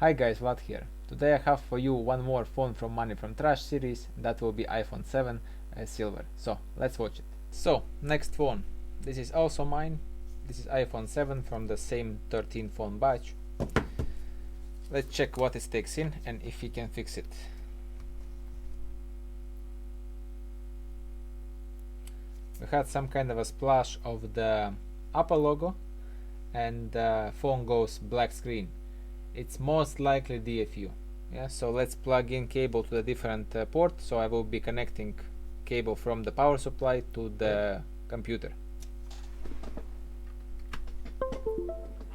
Hi guys, Vlad here. Today I have for you one more phone from Money from Trash series. That will be iPhone 7 Silver. So let's watch it. So next phone. This is also mine. This is iPhone 7 from the same 13 phone batch. Let's check what it takes in and if we can fix it. We had some kind of a splash of the Apple logo and the phone goes black screen. It's most likely DFU. Yeah, so let's plug in cable to the different port. So I will be connecting cable from the power supply to the computer.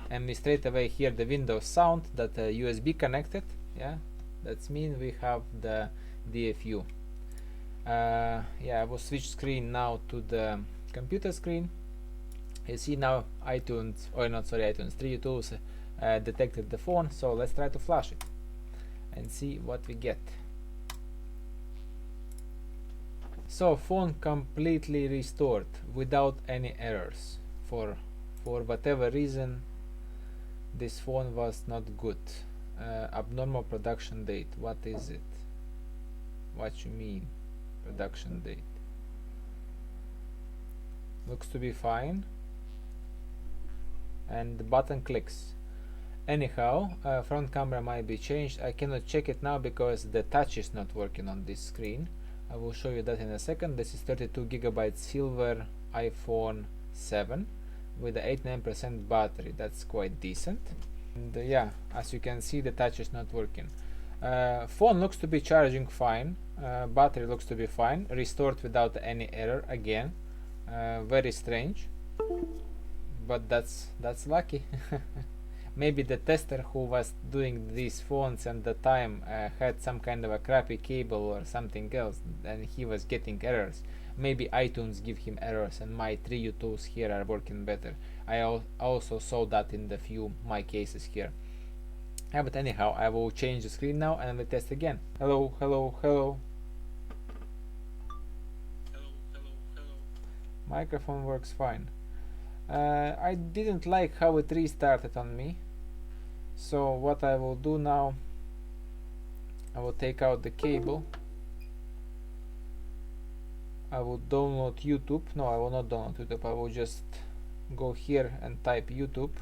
And we straight away hear the Windows sound that USB connected. Yeah, that means we have the DFU. Yeah, I will switch screen now to the computer screen. You see now iTunes, or not sorry, iTunes 3 tools detected the phone, so let's try to flash it and see what we get. So phone completely restored without any errors. For whatever reason this phone was not good. Abnormal production date. What is it? What you mean production date? Looks to be fine. And the button clicks. Anyhow, front camera might be changed. I cannot check it now because the touch is not working on this screen. I will show you that in a second. This is 32GB silver iPhone 7 with the 89% battery. That's quite decent. And yeah, as you can see, the touch is not working. Phone looks to be charging fine. Battery looks to be fine. Restored without any error again. Very strange, but that's lucky. Maybe the tester who was doing these phones at the time had some kind of a crappy cable or something else and he was getting errors. Maybe iTunes give him errors and my 3U tools here are working better. I also saw that in the few my cases here. Yeah, but anyhow, I will change the screen now and we'll test again. Hello, hello, hello. Microphone works fine. I didn't like how it restarted on me, so what I will do now, I will take out the cable. I will download YouTube. No, I will not download YouTube. I will just go here and type YouTube.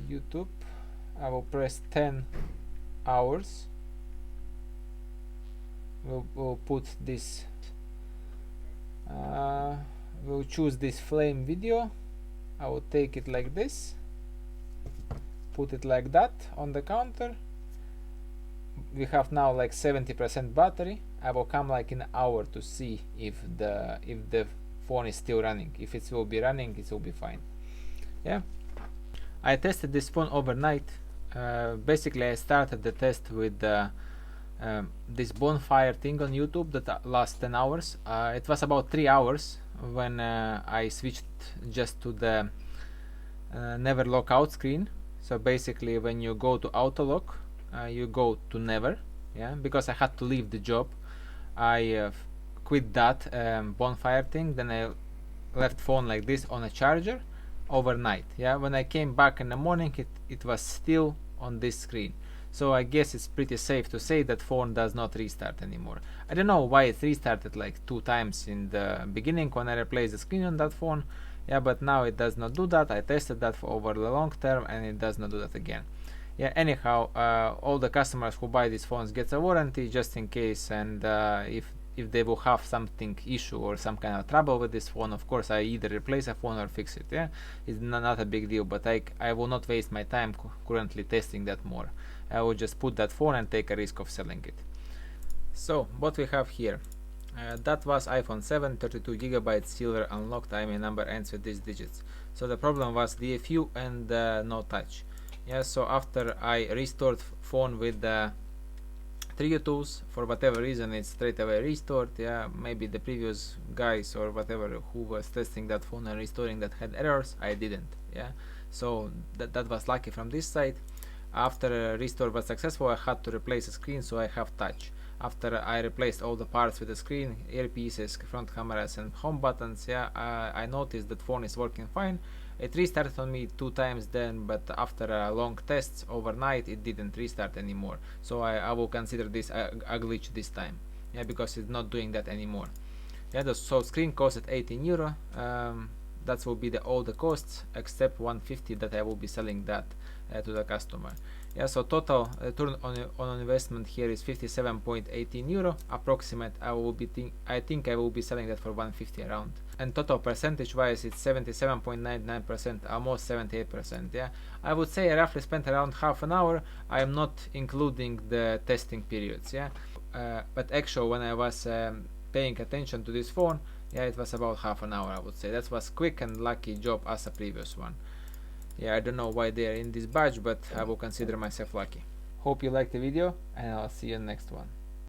YouTube. I will press 10 hours. We'll put this. We'll choose this flame video. I will take it like this. Put it like that on the counter. We have now like 70% battery. I will come like in an hour to see if the phone is still running. If it will be running, it will be fine. Yeah. I tested this phone overnight. Basically, I started the test with this bonfire thing on YouTube that lasts 10 hours. It was about 3 hours when I switched just to the never lock out screen. So basically, when you go to auto lock, you go to never. Yeah, because I had to leave the job. I quit that bonfire thing. Then I left phone like this on a charger overnight. Yeah, when I came back in the morning, it was still on this screen. So I guess it's pretty safe to say that phone does not restart anymore. I don't know why it restarted like 2 times in the beginning when I replaced the screen on that phone. Yeah, but now it does not do that. I tested that for over the long term and it does not do that again. Yeah, anyhow, all the customers who buy these phones gets a warranty just in case, and if they will have something issue or some kind of trouble with this phone, of course I either replace a phone or fix it. Yeah, it's not a big deal, but I will not waste my time currently testing that more. I will just put that phone and take a risk of selling it. So what we have here, that was iPhone 7, 32GB silver unlocked. IMEI number ends with these digits. So the problem was DFU and no touch. Yeah, so after I restored phone with the 3U tools, for whatever reason it's straight away restored. Yeah, maybe the previous guys or whatever who was testing that phone and restoring that had errors. I didn't. Yeah, so that was lucky from this side. After restore was successful, I had to replace the screen, so I have touch. after I replaced all the parts with the screen, earpieces, front cameras and home buttons, yeah, I noticed that phone is working fine. It restarted on me 2 times then, but after long tests overnight it didn't restart anymore, so I will consider this a glitch this time, yeah, because it's not doing that anymore. Yeah, so screen cost at 18 euro. That will be all the costs except 150 that I will be selling that to the customer. Yeah, so total return on investment here is 57.18 euro approximate. I think I will be selling that for 150 around. And total percentage wise it's 77.99%, almost 78%. Yeah, I would say I roughly spent around half an hour. I am not including the testing periods. Yeah, but actually when I was paying attention to this phone, yeah, it was about half an hour, I would say. That was quick and lucky job as a previous one. Yeah, I don't know why they are in this batch, but I will consider myself lucky. Hope you liked the video, and I'll see you in the next one.